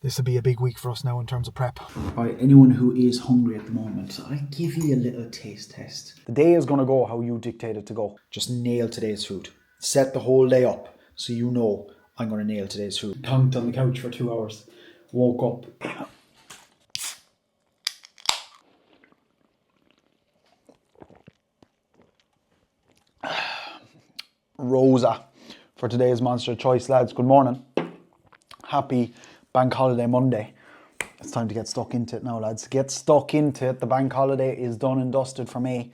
this will be a big week for us now in terms of prep. Right, anyone who is hungry at the moment, I'll give you a little taste test. The day is going to go how you dictate it to go. Just nail today's food. Set the whole day up so you know I'm going to nail today's food. Conked on the couch for 2 hours. Woke up. Rosa for today's Monster Choice, lads. Good morning. Happy Bank Holiday Monday. It's time to get stuck into it now, lads. Get stuck into it. The bank holiday is done and dusted for me.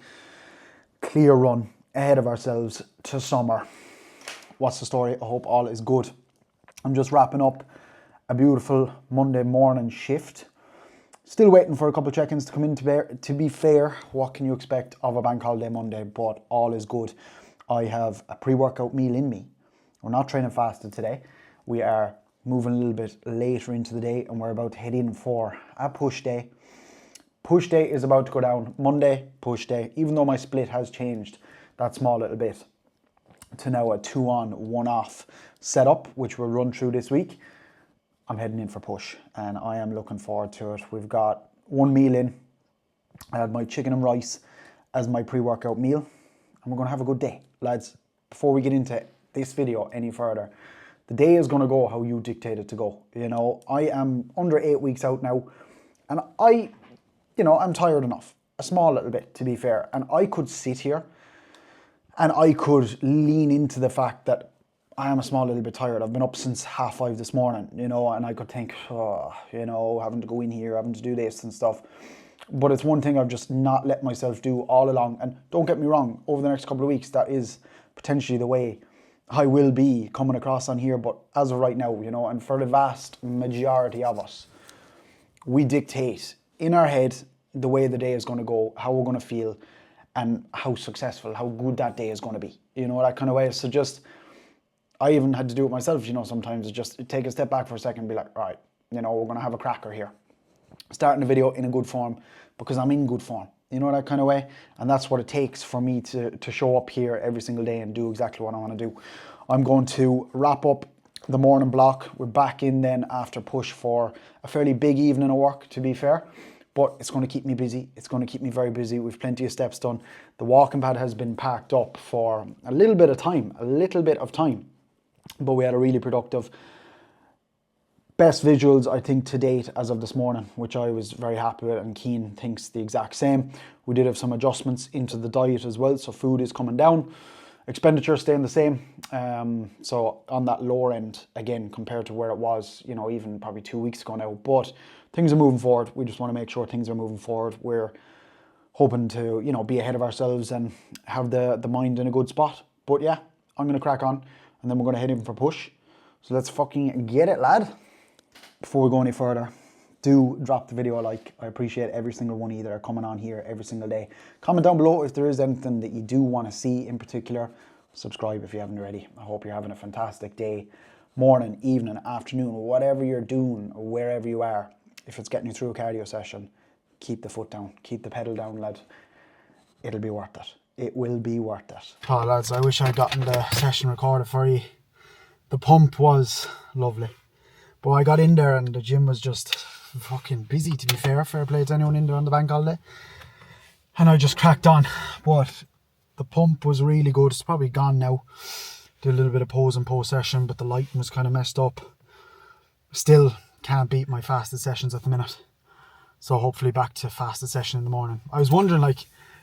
Clear run ahead of ourselves to summer. What's the story? I hope all is good. I'm just wrapping up a beautiful Monday morning shift. Still waiting for a couple of check-ins to come in. To be fair, what can you expect of a bank holiday Monday? But all is good. I have a pre-workout meal in me. We're not training fasted today. We are moving a little bit later into the day and we're about to head in for a push day. Push day is about to go down. Monday, push day. Even though my split has changed that small little bit to now a 2 on, 1 off setup, which we'll run through this week, I'm heading in for push and I am looking forward to it. We've got one meal in. I had my chicken and rice as my pre-workout meal and we're going to have a good day. Lads, before we get into this video any further, the day is going to go how you dictate it to go. You know, I am under 8 weeks out now and I'm tired enough, a small little bit to be fair, and I could sit here and I could lean into the fact that I am a small little bit tired. I've been up since 5:30 this morning, and I could think, having to go in here, having to do this and stuff. But it's one thing I've just not let myself do all along. And don't get me wrong, over the next couple of weeks, that is potentially the way I will be coming across on here. But as of right now, and for the vast majority of us, we dictate in our head the way the day is going to go, how we're going to feel, and how successful, how good that day is going to be. That kind of way. So just, I even had to do it myself, sometimes just take a step back for a second and be like, all right, we're going to have a cracker here. Starting the video in a good form because I'm in good form, that kind of way. And that's what it takes for me to show up here every single day and do exactly what I want to do. I'm going to wrap up the morning block. We're back in then after push for a fairly big evening of work, to be fair. But it's going to keep me busy. It's going to keep me very busy. We've plenty of steps done. The walking pad has been parked up for a little bit of time. But we had a really productive, best visuals, I think, to date as of this morning, which I was very happy with, and Keane thinks the exact same. We did have some adjustments into the diet as well, so food is coming down. Expenditure staying the same. So on that lower end, again, compared to where it was, even probably 2 weeks ago now. But things are moving forward. We just want to make sure things are moving forward. We're hoping to, be ahead of ourselves and have the mind in a good spot. But yeah, I'm going to crack on and then we're going to head in for push. So let's fucking get it, lad. Before we go any further, do drop the video a like. I appreciate every single one of you that are coming on here every single day. Comment down below if there is anything that you do want to see in particular. Subscribe if you haven't already. I hope you're having a fantastic day, morning, evening, afternoon, whatever you're doing or wherever you are. If it's getting you through a cardio session, keep the foot down, keep the pedal down, lad. It'll be worth it. It will be worth it. Oh, lads, I wish I'd gotten the session recorded for you. The pump was lovely. But I got in there and the gym was just fucking busy, to be fair. Fair play to anyone in there on the bank holiday. And I just cracked on. But the pump was really good. It's probably gone now. Did a little bit of pose and post session, but the lighting was kind of messed up. Still can't beat my fasted sessions at the minute. So hopefully back to fasted session in the morning. I was wondering,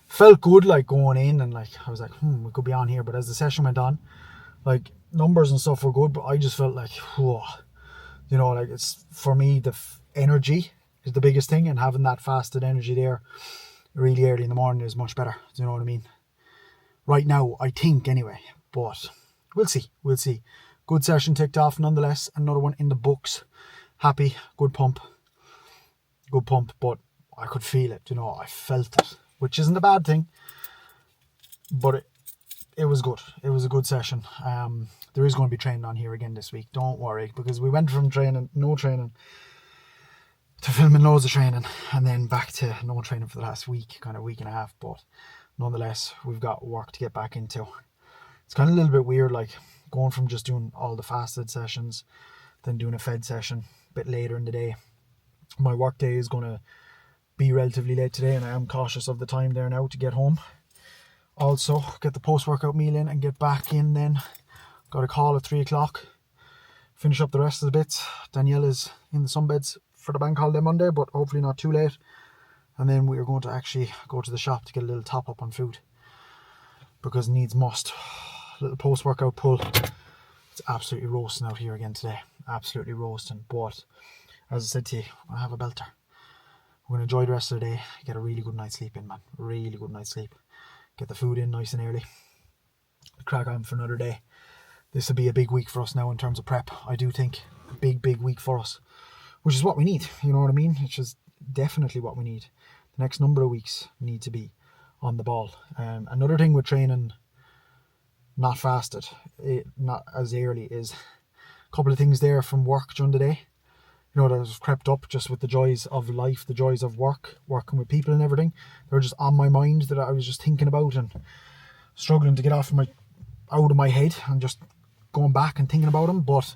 felt good going in and I was like, we could be on here. But as the session went on, numbers and stuff were good, but I just felt like, whoa. It's for me, the energy is the biggest thing, and having that fasted energy there really early in the morning is much better. Do you know what I mean? Right now, I think anyway, but we'll see. Good session ticked off nonetheless. Another one in the books. Happy, good pump, but I could feel it, I felt it, which isn't a bad thing, but it was good. It was a good session. There is going to be training on here again this week. Don't worry, because we went from no training to filming loads of training and then back to no training for the last week, kind of week and a half. But nonetheless, we've got work to get back into. It's kind of a little bit weird, going from just doing all the fasted sessions, then doing a fed session, bit later in the day. My work day is going to be relatively late today, and I am cautious of the time there now to get home. Also, get the post-workout meal in and get back in then. Got a call at 3 o'clock. Finish up the rest of the bits. Danielle is in the sunbeds for the bank holiday Monday, but hopefully not too late. And then we are going to actually go to the shop to get a little top up on food, because needs must. Little post-workout pull. It's absolutely roasting out here again today. Absolutely roasting. But as I said to you, I have a belter. We're going to enjoy the rest of the day. Get a really good night's sleep in, man. Really good night's sleep. Get the food in nice and early. Crack on for another day. This will be a big week for us now in terms of prep. I do think a big week for us, which is what we need. You know what I mean? Which is definitely what we need. The next number of weeks need to be on the ball. Another thing with training not fasted, not as early, is a couple of things there from work during the day. You know, that has crept up just with the joys of life, the joys of work, working with people and everything. They're just on my mind that I was just thinking about and struggling to get out of my head and just going back and thinking about them, but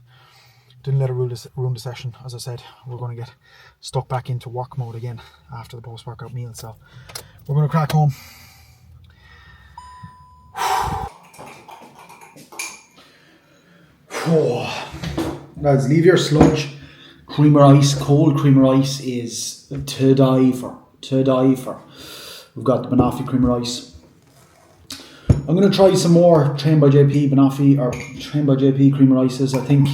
didn't let it ruin the session. As I said, we're going to get stuck back into work mode again after the post-workout meal, so we're going to crack home. Lads, leave your sludge. Creamer ice, cold creamer ice is to die for. We've got the Banoffee creamer ice. I'm going to try some more Trained by JP Banoffee or Trained by JP creamer ices. I think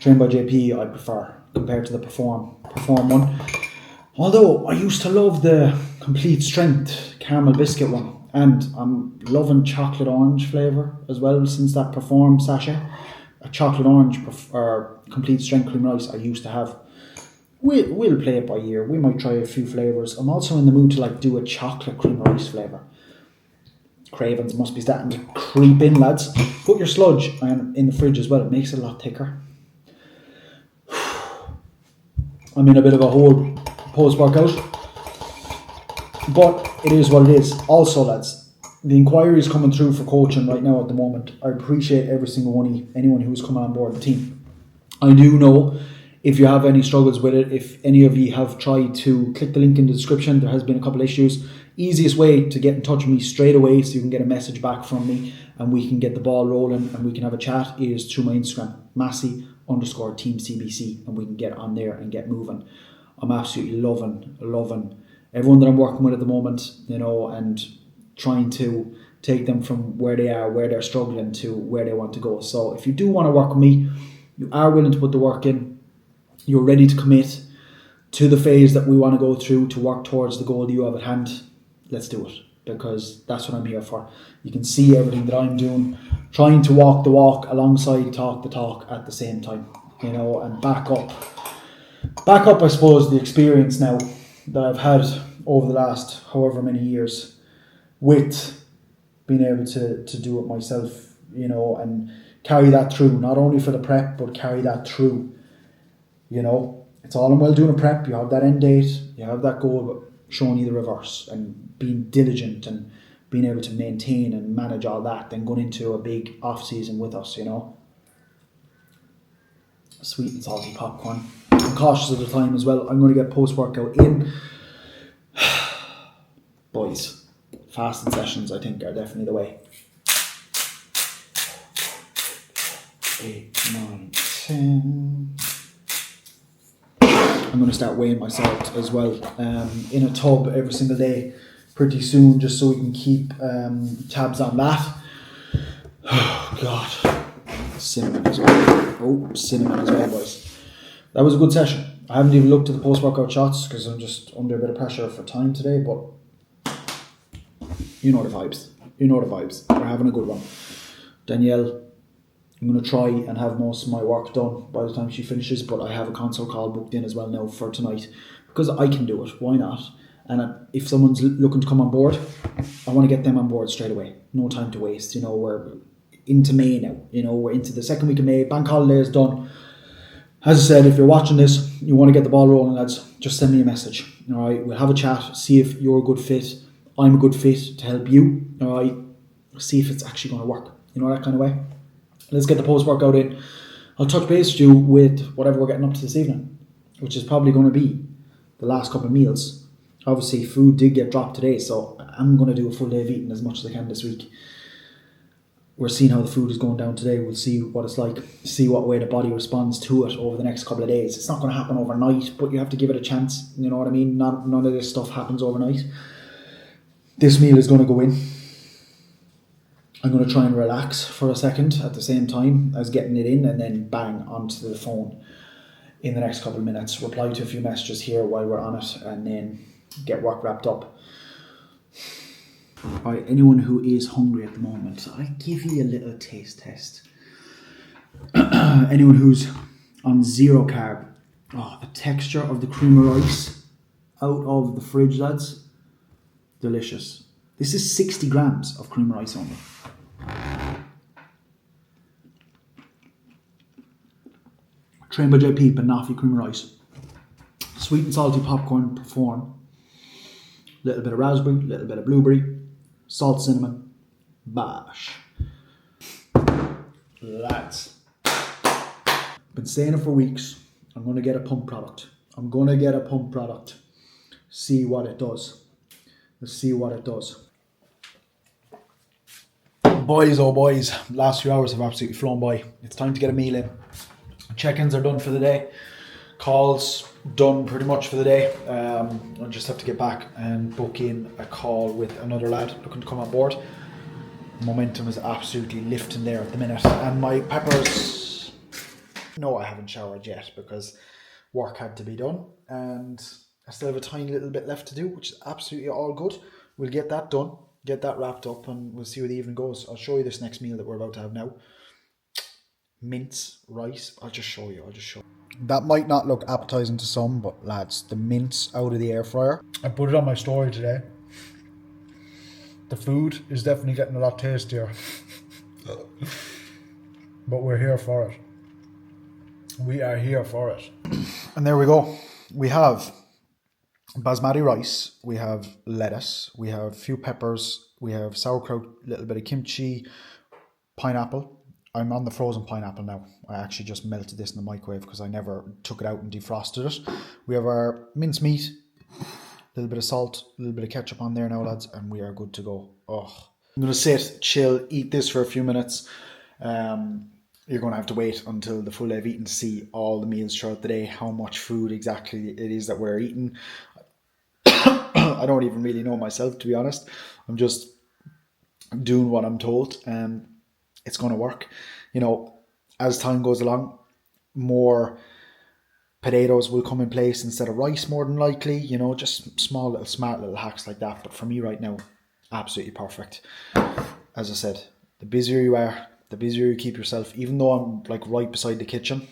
Trained by JP I prefer compared to the Perform one. Although I used to love the Complete Strength caramel biscuit one, and I'm loving chocolate orange flavour as well since that Perform sachet. A chocolate orange or Complete Strength creamer ice I used to have. We'll play it by ear. We might try a few flavours. I'm also in the mood to do a chocolate creamer ice flavour. Cravings must be starting to creep in, lads. Put your sludge in the fridge as well. It makes it a lot thicker. I'm in a bit of a hole post-workout, but it is what it is. Also, lads, the inquiries coming through for coaching right now at the moment. I appreciate every single one, anyone who's come on board the team. I do know if you have any struggles with it, if any of you have tried to click the link in the description, there has been a couple of issues. Easiest way to get in touch with me straight away so you can get a message back from me and we can get the ball rolling and we can have a chat is through my Instagram, Massy_teamcbc, and we can get on there and get moving. I'm absolutely loving everyone that I'm working with at the moment, you know, and trying to take them from where they are, where they're struggling, to where they want to go. So if you do want to work with me, you are willing to put the work in, you're ready to commit to the phase that we want to go through to work towards the goal that you have at hand, let's do it, because that's what I'm here for. You can see everything that I'm doing, trying to walk the walk alongside talk the talk at the same time, you know, and back up I suppose the experience now that I've had over the last however many years with being able to do it myself, you know, and carry that through, not only for the prep, but carry that through, you know. It's all in well doing a prep, you have that end date, you have that goal, but showing you the reverse and being diligent and being able to maintain and manage all that, then going into a big off season with us, you know. Sweet and salty popcorn. I'm cautious of the time as well. I'm going to get post-workout in. Boys, fasting sessions I think are definitely the way. 8, 9, 10. I'm going to start weighing my salt as well in a tub every single day pretty soon, just so we can keep tabs on that. Oh God, cinnamon as well. Cinnamon as well, boys. That was a good session. I haven't even looked at the post-workout shots because I'm just under a bit of pressure for time today, but you know the vibes. We're having a good one. Danielle, I'm going to try and have most of my work done by the time she finishes, but I have a console call booked in as well now for tonight because I can do it. Why not? And if someone's looking to come on board, I want to get them on board straight away. No time to waste. You know, we're into May now. You know, we're into the second week of May. Bank holiday is done. As I said, if you're watching this, you want to get the ball rolling, lads, just send me a message. All right, we'll have a chat, see if you're a good fit. I'm a good fit to help you. All right, see if it's actually going to work. You know, that kind of way. Let's get the post-workout in. I'll touch base with you with whatever we're getting up to this evening. which is probably going to be the last couple of meals. Obviously, food did get dropped today, so I'm going to do a full day of eating as much as I can this week. We're seeing how the food is going down today. We'll see what it's like, see what way the body responds to it over the next couple of days. It's not going to happen overnight, but you have to give it a chance. You know what I mean? None of this stuff happens overnight. This meal is going to go in. I'm going to try and relax for a second at the same time as getting it in, and then bang onto the phone in the next couple of minutes. Reply to a few messages here while we're on it, and then get work wrapped up. Right, anyone who is hungry at the moment, I give you a little taste test. Anyone who's on zero carb, the texture of the cream of rice out of the fridge, lads, delicious. This is 60 grams of cream of rice only. Trained by JP, Banoffee cream of rice. Sweet and salty popcorn perform. Little bit of raspberry, little bit of blueberry. Salt, cinnamon, bash. Lads. Been saying it for weeks. I'm going to get a pump product. See what it does. Let's see what it does. Boys, oh boys. Last few hours have absolutely flown by. It's time to get a meal in. Check-ins are done for the day. Calls done pretty much for the day. I'll just have to get back and book in a call with another lad looking to come on board. Momentum is absolutely lifting there at the minute. And my peppers, no, I haven't showered yet because work had to be done, and I still have a tiny little bit left to do, which is absolutely all good. We'll get that done, get that wrapped up, and we'll see where the evening goes. I'll show you this next meal that we're about to have now. Mince, rice, I'll just show you. That might not look appetizing to some, but lads, the mince out of the air fryer. I put it on my story today. The food is definitely getting a lot tastier. But we're here for it. We are here for it. And there we go. We have basmati rice, we have lettuce, we have a few peppers, we have sauerkraut, a little bit of kimchi, pineapple. I'm on the frozen pineapple now. I actually just melted this in the microwave because I never took it out and defrosted it. We have our minced meat, a little bit of salt, a little bit of ketchup on there now, lads, and we are good to go. I'm going to sit, chill, eat this for a few minutes. You're going to have to wait until the full day of eating to see all the meals throughout the day, how much food exactly it is that we're eating. I don't even really know myself, to be honest. I'm just doing what I'm told, and it's going to work. You know, as time goes along, more potatoes will come in place instead of rice, more than likely. You know, just small little smart little hacks like that. But for me right now, absolutely perfect. As I said, the busier you are, the busier you keep yourself. Even though I'm like right beside the kitchen,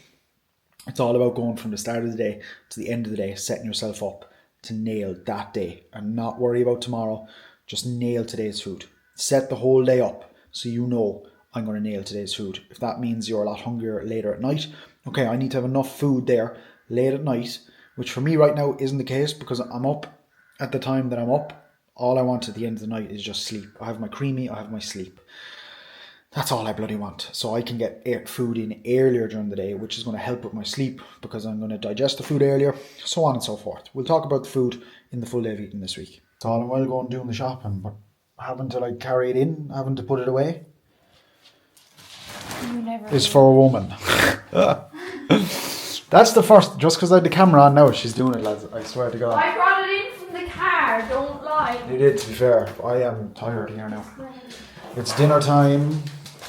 it's all about going from the start of the day to the end of the day, setting yourself up to nail that day and not worry about tomorrow. Just nail today's food. Set the whole day up so you know, I'm going to nail today's food. If that means you're a lot hungrier later at night, okay, I need to have enough food there late at night, which for me right now isn't the case because I'm up at the time that I'm up. All I want at the end of the night is just sleep. I have my creamy, I have my sleep. That's all I bloody want. So I can get food in earlier during the day, which is going to help with my sleep because I'm going to digest the food earlier, so on and so forth. We'll talk about the food in the full day of eating this week. It's all well going doing the shopping, but having to like carry it in, having to put it away, is for a woman. That's the first, just because I had the camera on now, she's doing it, lads. I swear to God. I brought it in from the car, don't lie. You did, to be fair. I am tired here now. It's dinner time.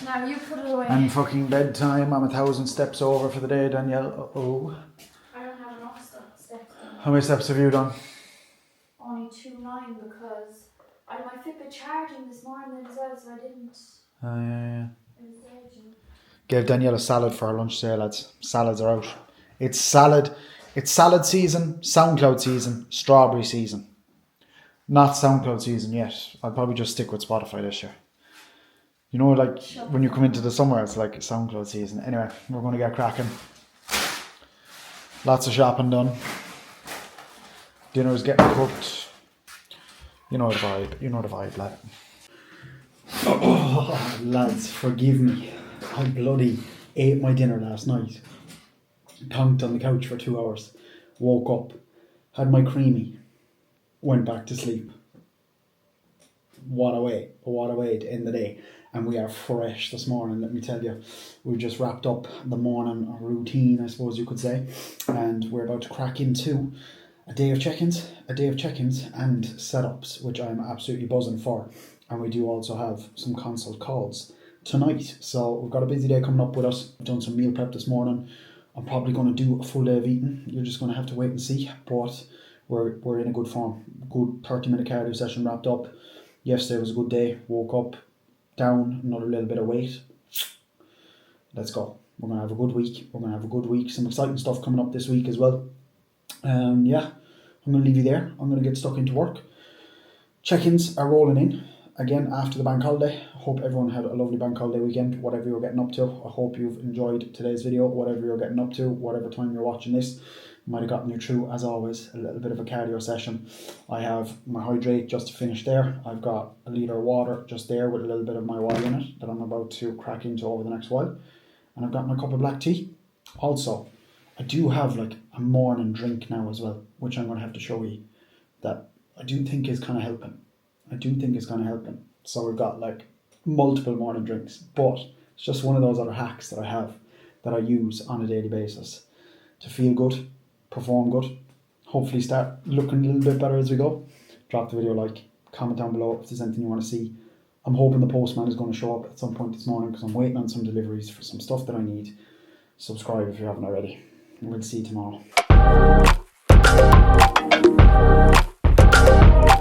Now you put it away. And fucking bedtime. I'm 1,000 steps over for the day, Danielle. Uh-oh. I don't have enough steps. How many steps have you done? Only 2.9 because I had my Fitbit charging this morning as well, so I didn't. Oh, yeah. It was urgent. Gave Danielle a salad for her lunch today, lads. Salads are out. It's salad season, SoundCloud season, strawberry season. Not SoundCloud season yet. I'll probably just stick with Spotify this year. You know, like when you come into the summer, it's like SoundCloud season. Anyway, we're going to get cracking. Lots of shopping done. Dinner's getting cooked. You know the vibe, lad. Oh, lads, forgive me. I bloody ate my dinner last night. Conked on the couch for 2 hours. woke up, had my creamy, went back to sleep. What a way to end the day. And we are fresh this morning, let me tell you. We've just wrapped up the morning routine, I suppose you could say, and we're about to crack into a day of check-ins and setups, which I'm absolutely buzzing for. And we do also have some consult calls tonight. So we've got a busy day coming up with us. I've done some meal prep this morning. I'm probably going to do a full day of eating. You're just going to have to wait and see. But we're in a good form. Good 30-minute cardio session wrapped up. Yesterday was a good day. Woke up, down another little bit of weight. Let's go. We're going to have a good week. Some exciting stuff coming up this week as well. Yeah, I'm going to leave you there. I'm going to get stuck into work. Check-ins are rolling in again after the bank holiday. I hope everyone had a lovely bank holiday weekend, whatever you're getting up to. I hope you've enjoyed today's video, whatever you're getting up to, whatever time you're watching this. Might have gotten you through, as always, a little bit of a cardio session. I have my hydrate just finished there. I've got a litre of water just there with a little bit of my wine in it that I'm about to crack into over the next while. And I've got my cup of black tea. Also, I do have like a morning drink now as well, which I'm going to have to show you, that I do think is kind of helping. So we've got like multiple morning drinks, but it's just one of those other hacks that I have, that I use on a daily basis to feel good, perform good, hopefully start looking a little bit better as we go. Drop the video a like, comment down below if there's anything you want to see. I'm hoping the postman is going to show up at some point this morning because I'm waiting on some deliveries for some stuff that I need. Subscribe if you haven't already, and we'll see you tomorrow.